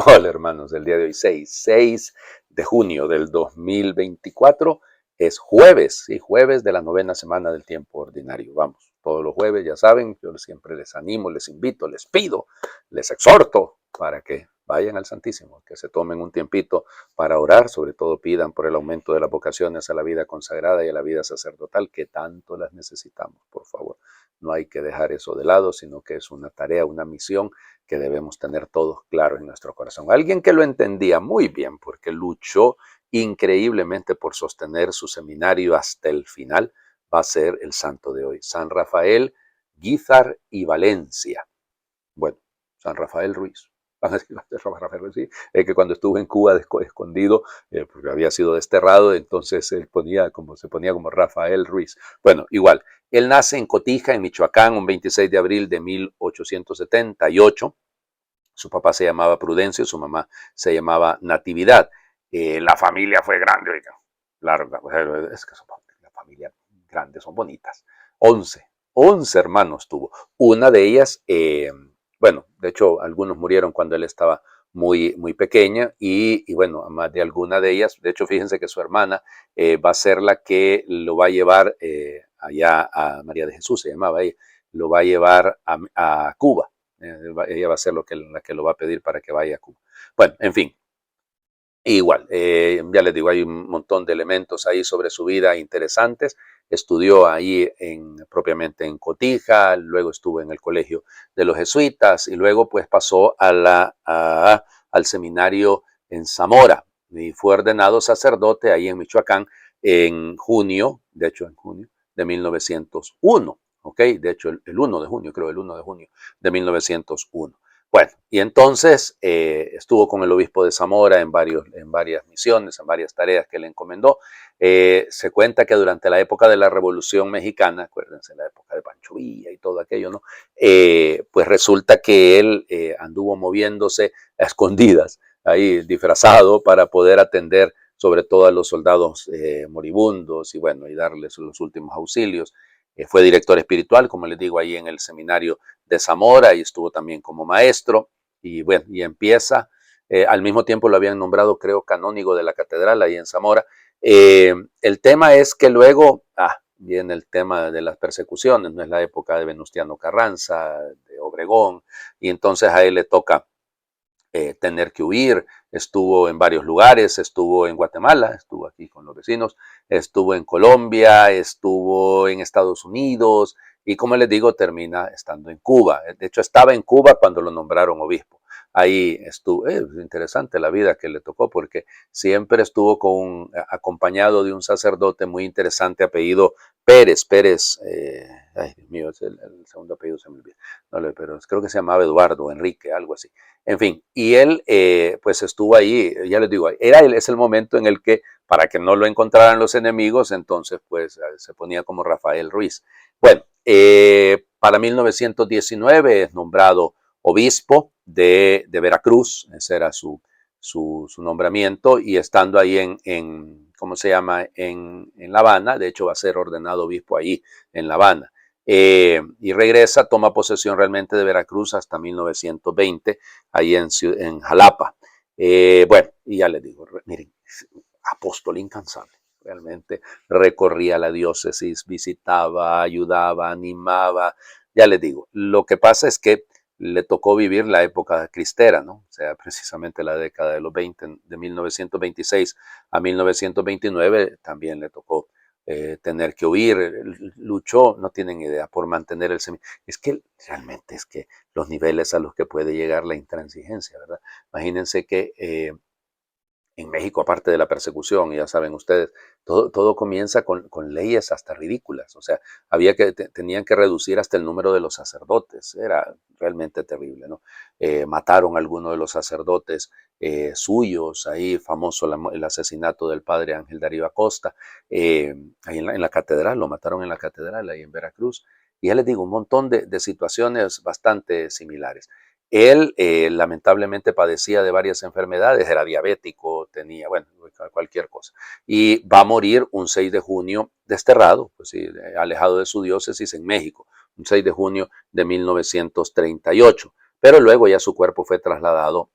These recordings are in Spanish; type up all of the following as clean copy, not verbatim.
Hola hermanos, el día de hoy 6 de junio del 2024 es jueves, sí, jueves de la novena semana del tiempo ordinario. Vamos, todos los jueves ya saben, yo siempre les animo, les invito, les pido, les exhorto para que vayan al Santísimo, que se tomen un tiempito para orar, sobre todo pidan por el aumento de las vocaciones a la vida consagrada y a la vida sacerdotal, que tanto las necesitamos, por favor. No hay que dejar eso de lado, sino que es una tarea, una misión que debemos tener todos claros en nuestro corazón. Alguien que lo entendía muy bien porque luchó increíblemente por sostener su seminario hasta el final, va a ser el santo de hoy, San Rafael Guízar y Valencia. Bueno, San Rafael Ruiz. Rafael Ruiz, sí. Es que cuando estuvo en Cuba escondido, porque había sido desterrado, entonces se ponía como Rafael Ruiz. Bueno, igual, él nace en Cotija, en Michoacán, un 26 de abril de 1878. Su papá se llamaba Prudencio, su mamá se llamaba Natividad. La familia fue grande, oiga, larga, es que son, la familia grande, son bonitas. 11 hermanos tuvo. Una de ellas, bueno, de hecho, algunos murieron cuando él estaba muy pequeña y bueno, más de alguna de ellas, de hecho, fíjense que su hermana va a ser la que lo va a llevar allá a María de Jesús, se llamaba ella, lo va a llevar a Cuba. Ella va a ser la que lo va a pedir para que vaya a Cuba. Bueno, en fin, igual, ya les digo, hay un montón de elementos ahí sobre su vida interesantes. Estudió ahí propiamente en Cotija, luego estuvo en el colegio de los jesuitas y luego pues pasó al seminario en Zamora y fue ordenado sacerdote ahí en Michoacán en junio, de hecho en junio de 1901. ¿Ok? De hecho, el 1 de junio, creo, el 1 de junio de 1901. Bueno, y entonces estuvo con el obispo de Zamora en varias misiones, en varias tareas que le encomendó. Se cuenta que durante la época de la Revolución Mexicana, acuérdense, la época de Pancho Villa y todo aquello, ¿no? Pues resulta que él anduvo moviéndose a escondidas, ahí disfrazado, para poder atender sobre todo a los soldados moribundos y bueno, y darles los últimos auxilios. Fue director espiritual, como les digo, ahí en el seminario de Zamora y estuvo también como maestro y bueno, y empieza, al mismo tiempo lo habían nombrado creo canónigo de la catedral ahí en Zamora. El tema es que luego, viene el tema de las persecuciones, no es la época de Venustiano Carranza, de Obregón, y entonces a él le toca tener que huir, estuvo en varios lugares, estuvo en Guatemala, estuvo aquí con los vecinos, estuvo en Colombia, estuvo en Estados Unidos y como les digo, termina estando en Cuba. De hecho, estaba en Cuba cuando lo nombraron obispo. Ahí estuvo, es interesante la vida que le tocó porque siempre estuvo acompañado de un sacerdote muy interesante apellido Pérez, ay Dios mío, el segundo apellido se me olvida, no, pero creo que se llamaba Eduardo, Enrique, algo así. En fin, y él pues estuvo ahí, ya les digo, es el momento en el que, para que no lo encontraran los enemigos, entonces pues se ponía como Rafael Ruiz. Bueno, para 1919 es nombrado obispo de Veracruz, ese era su nombramiento, y estando ahí ¿cómo se llama? En La Habana, de hecho va a ser ordenado obispo ahí en La Habana. Y regresa, toma posesión realmente de Veracruz hasta 1920, ahí en Jalapa. Bueno, y ya les digo, miren, apóstol incansable. Realmente recorría la diócesis, visitaba, ayudaba, animaba. Ya les digo, lo que pasa es que le tocó vivir la época cristera, ¿no? O sea, precisamente la década de los 20, de 1926 a 1929, también le tocó tener que huir, luchó, no tienen idea, por mantener el seminario. Es que realmente es que los niveles a los que puede llegar la intransigencia, ¿verdad? Imagínense que en México, aparte de la persecución, ya saben ustedes, todo comienza con leyes hasta ridículas. O sea, tenían que reducir hasta el número de los sacerdotes. Era realmente terrible, ¿no? Mataron a algunos de los sacerdotes suyos, ahí famoso el asesinato del padre Ángel Darío Acosta, ahí en la catedral, lo mataron en la catedral, ahí en Veracruz. Y ya les digo, un montón de situaciones bastante similares. Él lamentablemente padecía de varias enfermedades, era diabético, tenía, bueno, cualquier cosa. Y va a morir un 6 de junio desterrado, pues sí, alejado de su diócesis en México, un 6 de junio de 1938. Pero luego ya su cuerpo fue trasladado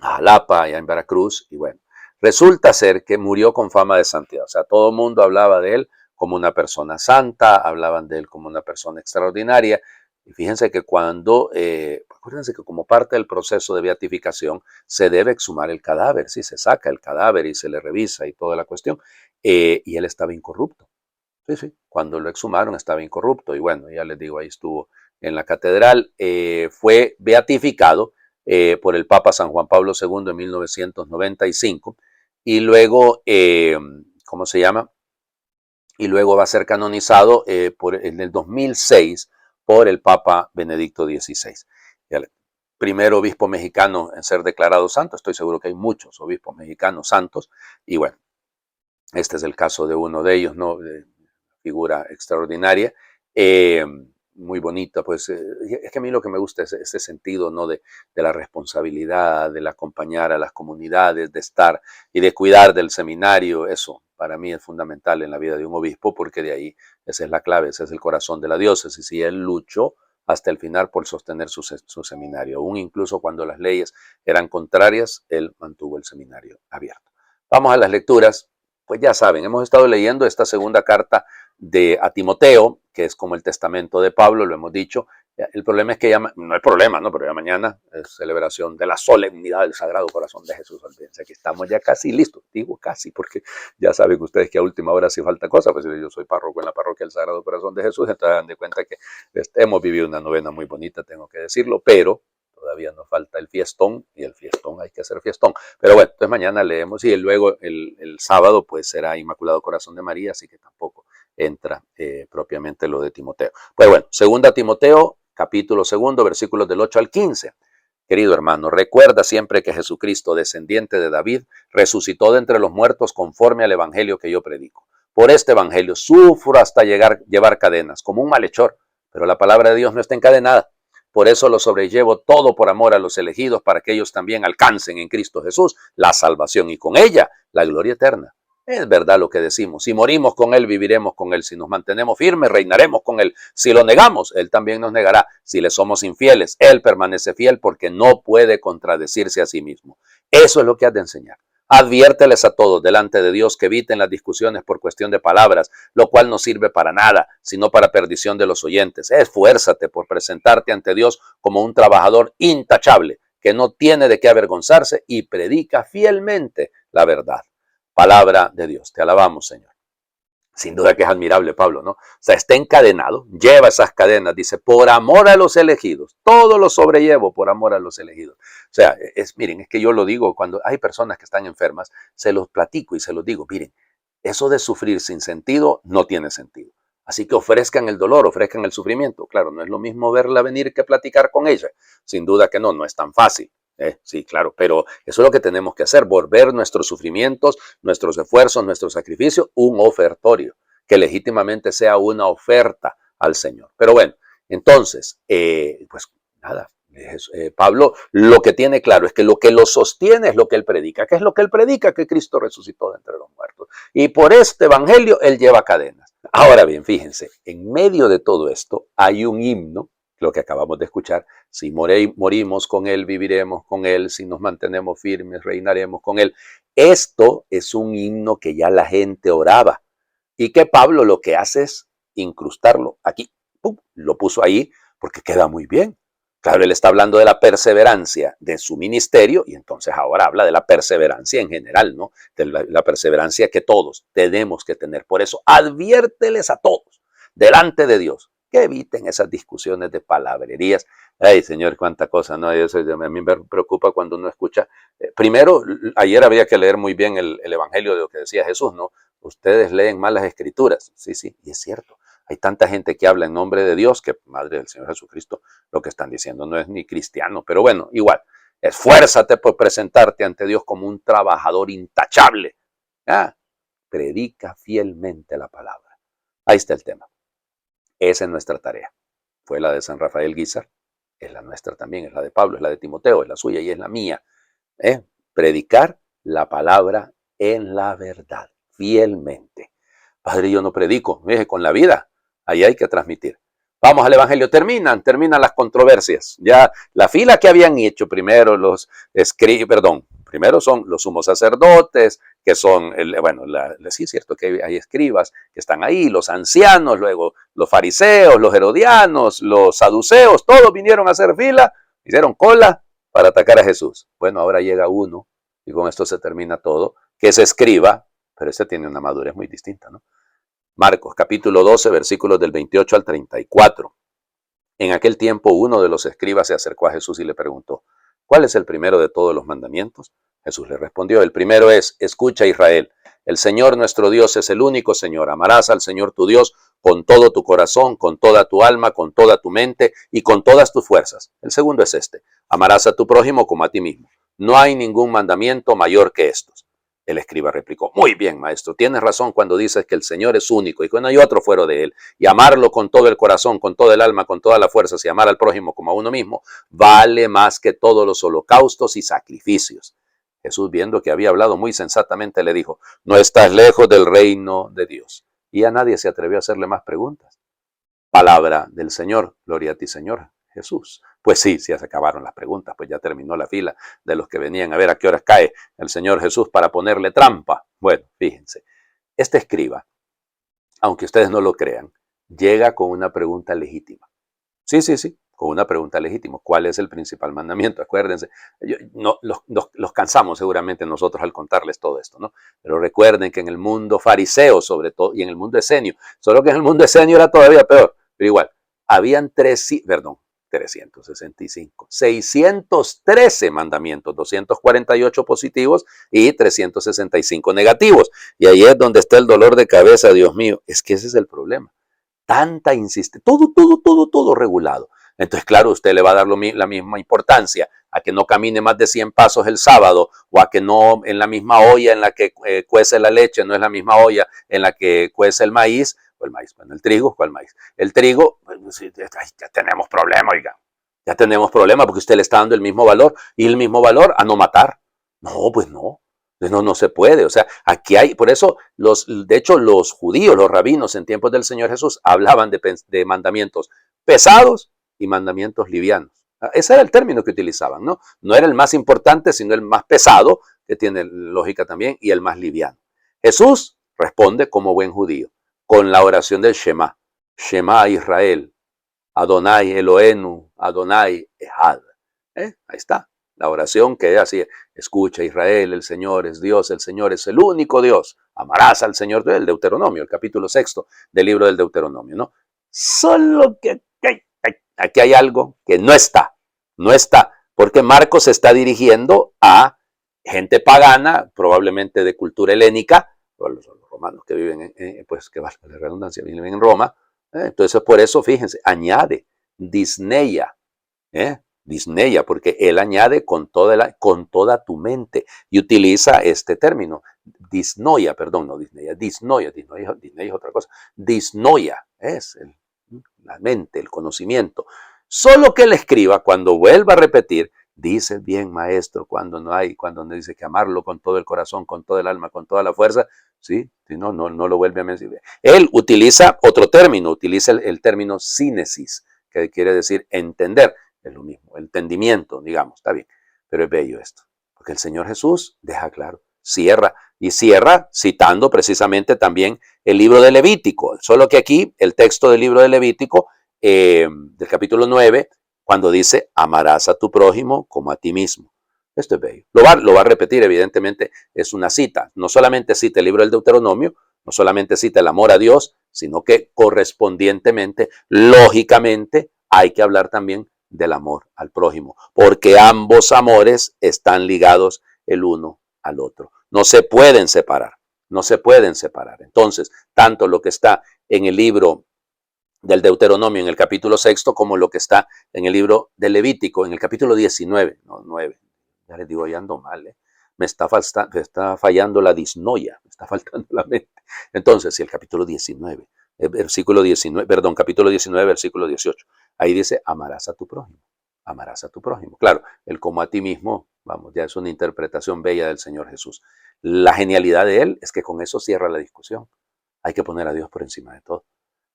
a Jalapa, allá en Veracruz, y bueno, resulta ser que murió con fama de santidad. O sea, todo el mundo hablaba de él como una persona santa, hablaban de él como una persona extraordinaria. Y fíjense que acuérdense que como parte del proceso de beatificación se debe exhumar el cadáver, sí, se saca el cadáver y se le revisa y toda la cuestión, y él estaba incorrupto. Sí, sí, cuando lo exhumaron estaba incorrupto y bueno, ya les digo, ahí estuvo en la catedral, fue beatificado por el Papa San Juan Pablo II en 1995 y luego, ¿cómo se llama? Y luego va a ser canonizado en el 2006 por el Papa Benedicto XVI. El primer obispo mexicano en ser declarado santo, estoy seguro que hay muchos obispos mexicanos santos y bueno, este es el caso de uno de ellos, ¿no? Figura extraordinaria, eh, muy bonita, pues es que a mí lo que me gusta es ese sentido, ¿no? De la responsabilidad, del acompañar a las comunidades, de estar y de cuidar del seminario, eso para mí es fundamental en la vida de un obispo, porque de ahí esa es la clave, ese es el corazón de la diócesis, y él luchó hasta el final por sostener su seminario, aún incluso cuando las leyes eran contrarias, él mantuvo el seminario abierto. Vamos a las lecturas. Pues ya saben, hemos estado leyendo esta segunda carta a Timoteo, que es como el testamento de Pablo, lo hemos dicho. El problema es que ya, no hay problema, ¿no? Pero ya mañana es celebración de la solemnidad del Sagrado Corazón de Jesús. Olvídense que estamos ya casi listos, digo casi, porque ya saben ustedes que a última hora sí falta cosa, pues yo soy párroco en la parroquia del Sagrado Corazón de Jesús, entonces dan de cuenta que hemos vivido una novena muy bonita, tengo que decirlo, pero todavía nos falta el fiestón, y el fiestón hay que hacer fiestón. Pero bueno, entonces mañana leemos y luego el sábado pues será Inmaculado Corazón de María, así que tampoco entra propiamente lo de Timoteo. Pues bueno, segunda Timoteo, capítulo segundo, versículos del 8 al 15. Querido hermano, recuerda siempre que Jesucristo, descendiente de David, resucitó de entre los muertos conforme al evangelio que yo predico. Por este evangelio sufro hasta llevar cadenas, como un malhechor, pero la palabra de Dios no está encadenada. Por eso lo sobrellevo todo por amor a los elegidos, para que ellos también alcancen en Cristo Jesús la salvación y con ella la gloria eterna. Es verdad lo que decimos. Si morimos con Él, viviremos con Él. Si nos mantenemos firmes, reinaremos con Él. Si lo negamos, Él también nos negará. Si le somos infieles, Él permanece fiel, porque no puede contradecirse a sí mismo. Eso es lo que has de enseñar. Adviérteles a todos delante de Dios que eviten las discusiones por cuestión de palabras, lo cual no sirve para nada, sino para perdición de los oyentes. Esfuérzate por presentarte ante Dios como un trabajador intachable, que no tiene de qué avergonzarse y predica fielmente la verdad. Palabra de Dios. Te alabamos, Señor. Sin duda que es admirable Pablo, ¿no? O sea, está encadenado, lleva esas cadenas, dice, por amor a los elegidos, todo lo sobrellevo por amor a los elegidos. O sea, miren, es que yo lo digo, cuando hay personas que están enfermas, se los platico y se los digo, miren, eso de sufrir sin sentido no tiene sentido. Así que ofrezcan el dolor, ofrezcan el sufrimiento. Claro, no es lo mismo verla venir que platicar con ella. Sin duda que no, no es tan fácil. Sí, claro, pero eso es lo que tenemos que hacer, volver nuestros sufrimientos, nuestros esfuerzos, nuestro sacrificio, un ofertorio, que legítimamente sea una oferta al Señor. Pero bueno, entonces, pues nada, Pablo lo que tiene claro es que lo que lo sostiene es lo que él predica. ¿Qué es lo que él predica? Que Cristo resucitó de entre los muertos. Y por este evangelio él lleva cadenas. Ahora bien, fíjense, en medio de todo esto hay un himno, lo que acabamos de escuchar, si morimos con Él, viviremos con Él, si nos mantenemos firmes, reinaremos con Él. Esto es un himno que ya la gente oraba y que Pablo lo que hace es incrustarlo aquí. ¡Pum! Lo puso ahí porque queda muy bien. Claro, él está hablando de la perseverancia de su ministerio y entonces ahora habla de la perseverancia en general, ¿no? De la perseverancia que todos tenemos que tener. Por eso, adviérteles a todos delante de Dios que eviten esas discusiones de palabrerías. Ay, Señor, cuánta cosa, ¿no? Eso a mí me preocupa cuando uno escucha. Primero, ayer había que leer muy bien el Evangelio de lo que decía Jesús, ¿no? Ustedes leen mal las escrituras. Sí, sí, y es cierto. Hay tanta gente que habla en nombre de Dios que, Madre del Señor Jesucristo, lo que están diciendo no es ni cristiano, pero bueno, igual. Esfuérzate por presentarte ante Dios como un trabajador intachable. Ah, predica fielmente la palabra. Ahí está el tema. Esa es nuestra tarea. Fue la de San Rafael Guízar, es la nuestra también, es la de Pablo, es la de Timoteo, es la suya y es la mía. Predicar la palabra en la verdad, fielmente. Padre, yo no predico, con la vida, ahí hay que transmitir. Vamos al Evangelio, terminan las controversias. Ya la fila que habían hecho primero primero son los sumos sacerdotes, que son, sí es cierto que hay escribas que están ahí, los ancianos, luego los fariseos, los herodianos, los saduceos, todos vinieron a hacer fila, hicieron cola para atacar a Jesús. Bueno, ahora llega uno, y con esto se termina todo, que es escriba, pero ese tiene una madurez muy distinta, ¿no? Marcos capítulo 12, versículos del 28 al 34. En aquel tiempo uno de los escribas se acercó a Jesús y le preguntó, ¿cuál es el primero de todos los mandamientos? Jesús le respondió, el primero es, escucha Israel, el Señor nuestro Dios es el único Señor, amarás al Señor tu Dios con todo tu corazón, con toda tu alma, con toda tu mente y con todas tus fuerzas. El segundo es este, amarás a tu prójimo como a ti mismo. No hay ningún mandamiento mayor que estos. El escriba replicó, muy bien, maestro, tienes razón cuando dices que el Señor es único y que no hay otro fuera de él. Y amarlo con todo el corazón, con todo el alma, con todas las fuerzas y amar al prójimo como a uno mismo, vale más que todos los holocaustos y sacrificios. Jesús, viendo que había hablado muy sensatamente, le dijo, no estás lejos del reino de Dios. Y a nadie se atrevió a hacerle más preguntas. Palabra del Señor, gloria a ti, Señor Jesús. Pues sí, ya se acabaron las preguntas, pues ya terminó la fila de los que venían a ver a qué horas cae el Señor Jesús para ponerle trampa. Bueno, fíjense, este escriba, aunque ustedes no lo crean, llega con una pregunta legítima. Sí, con una pregunta legítima. ¿Cuál es el principal mandamiento? Acuérdense, los cansamos seguramente nosotros al contarles todo esto, ¿no? Pero recuerden que en el mundo fariseo, sobre todo, y en el mundo esenio, solo que en el mundo esenio era todavía peor, pero igual, habían 613 mandamientos, 248 positivos y 365 negativos. Y ahí es donde está el dolor de cabeza, Dios mío. Es que ese es el problema. Tanta insiste, todo regulado. Entonces, claro, usted le va a dar la misma importancia a que no camine más de 100 pasos el sábado o a que no en la misma olla en la que cuece la leche, no es la misma olla en la que cuece el maíz, o el maíz, bueno, el trigo, ¿cuál maíz? El trigo, pues, ya tenemos problema, oiga, ya tenemos problema porque usted le está dando el mismo valor y el mismo valor a no matar. No, pues no. No se puede, o sea, aquí hay, por eso, de hecho, los judíos, los rabinos en tiempos del Señor Jesús hablaban de mandamientos pesados y mandamientos livianos. Ese era el término que utilizaban, ¿no? No era el más importante, sino el más pesado, que tiene lógica también, y el más liviano. Jesús responde como buen judío, con la oración del Shema. Shema Israel, Adonai Elohenu, Adonai Echad. Ahí está. La oración que es así, escucha Israel, el Señor es Dios, el Señor es el único Dios. Amarás al Señor del Deuteronomio, el capítulo 6 del libro del Deuteronomio, ¿no? Solo que aquí hay algo que no está, porque Marcos se está dirigiendo a gente pagana, probablemente de cultura helénica, los romanos que viven, pues que valga la redundancia, viven en Roma. Entonces, por eso, fíjense, añade Disneya, Disneya, porque él añade con toda tu mente y utiliza este término, disnoia, perdón, no Disneya, disnoia es otra cosa, disnoia es la mente, el conocimiento. Solo que el escriba, cuando vuelva a repetir, dice bien, maestro, cuando no dice que amarlo con todo el corazón, con todo el alma, con toda la fuerza, sí, no lo vuelve a mencionar. Él utiliza otro término, utiliza el término sínesis, que quiere decir entender. Es lo mismo, entendimiento, digamos, está bien. Pero es bello esto, porque el Señor Jesús deja claro, cierra citando precisamente también el libro de Levítico, solo que aquí el texto del libro de Levítico, del capítulo 9, cuando dice, amarás a tu prójimo como a ti mismo. Esto es bello. Lo va a repetir, evidentemente, es una cita. No solamente cita el libro del Deuteronomio, no solamente cita el amor a Dios, sino que correspondientemente, lógicamente, hay que hablar también del amor al prójimo, porque ambos amores están ligados el uno al otro. No se pueden separar, no se pueden separar. Entonces, tanto lo que está en el libro del Deuteronomio en el capítulo 6 como lo que está en el libro del Levítico en el capítulo 19, no 9, ya les digo, ya ando mal, me está fallando la disnoia, me está faltando la mente. Entonces, si el capítulo 19, versículo 19, perdón, capítulo 19, versículo 18, ahí dice, amarás a tu prójimo, amarás a tu prójimo. Claro, el como a ti mismo, vamos, ya es una interpretación bella del Señor Jesús. La genialidad de él es que con eso cierra la discusión. Hay que poner a Dios por encima de todo.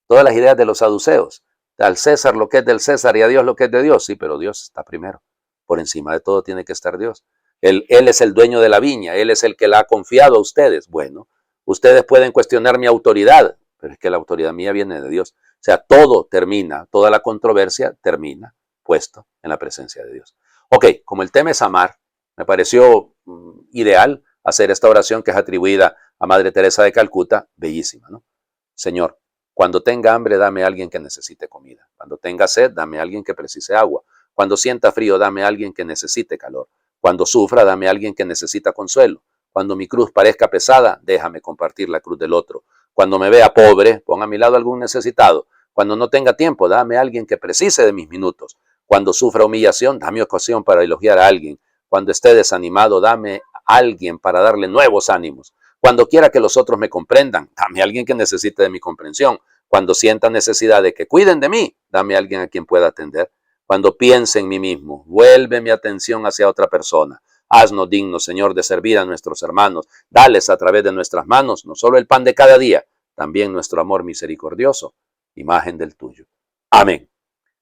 Todas las ideas de los saduceos, Al César lo que es del César y a Dios lo que es de Dios. Sí, pero Dios está primero. Por encima de todo tiene que estar Dios. Él es el dueño de la viña, Él es el que la ha confiado a ustedes. Bueno, ustedes pueden cuestionar mi autoridad, pero es que la autoridad mía viene de Dios. O sea, todo termina, toda la controversia termina puesto en la presencia de Dios. Ok, como el tema es amar, me pareció ideal hacer esta oración que es atribuida a Madre Teresa de Calcuta, bellísima, ¿no? Señor, cuando tenga hambre, dame a alguien que necesite comida. Cuando tenga sed, dame a alguien que precise agua. Cuando sienta frío, dame a alguien que necesite calor. Cuando sufra, dame a alguien que necesita consuelo. Cuando mi cruz parezca pesada, déjame compartir la cruz del otro. Cuando me vea pobre, pon a mi lado algún necesitado. Cuando no tenga tiempo, dame a alguien que precise de mis minutos. Cuando sufra humillación, dame ocasión para elogiar a alguien. Cuando esté desanimado, dame a alguien para darle nuevos ánimos. Cuando quiera que los otros me comprendan, dame a alguien que necesite de mi comprensión. Cuando sienta necesidad de que cuiden de mí, dame a alguien a quien pueda atender. Cuando piense en mí mismo, vuelve mi atención hacia otra persona. Haznos dignos, Señor, de servir a nuestros hermanos. Dales a través de nuestras manos no solo el pan de cada día, también nuestro amor misericordioso, imagen del tuyo. Amén.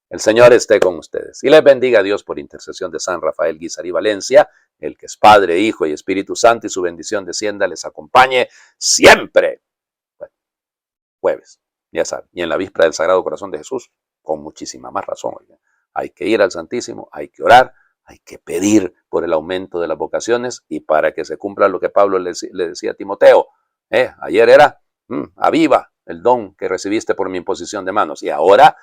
El Señor esté con ustedes y les bendiga a Dios por intercesión de San Rafael Guízar y Valencia, el que es Padre, Hijo y Espíritu Santo, y su bendición descienda, les acompañe siempre. Bueno, jueves, ya saben, y en la víspera del Sagrado Corazón de Jesús, con muchísima más razón. Hay que ir al Santísimo, hay que orar, hay que pedir por el aumento de las vocaciones y para que se cumpla lo que Pablo le decía a Timoteo. Ayer era, aviva el don que recibiste por mi imposición de manos, y ahora,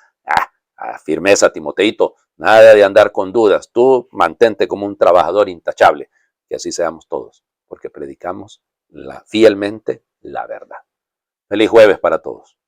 firmeza, Timoteito, nada de andar con dudas. Tú mantente como un trabajador intachable, que así seamos todos, porque predicamos fielmente la verdad. Feliz jueves para todos.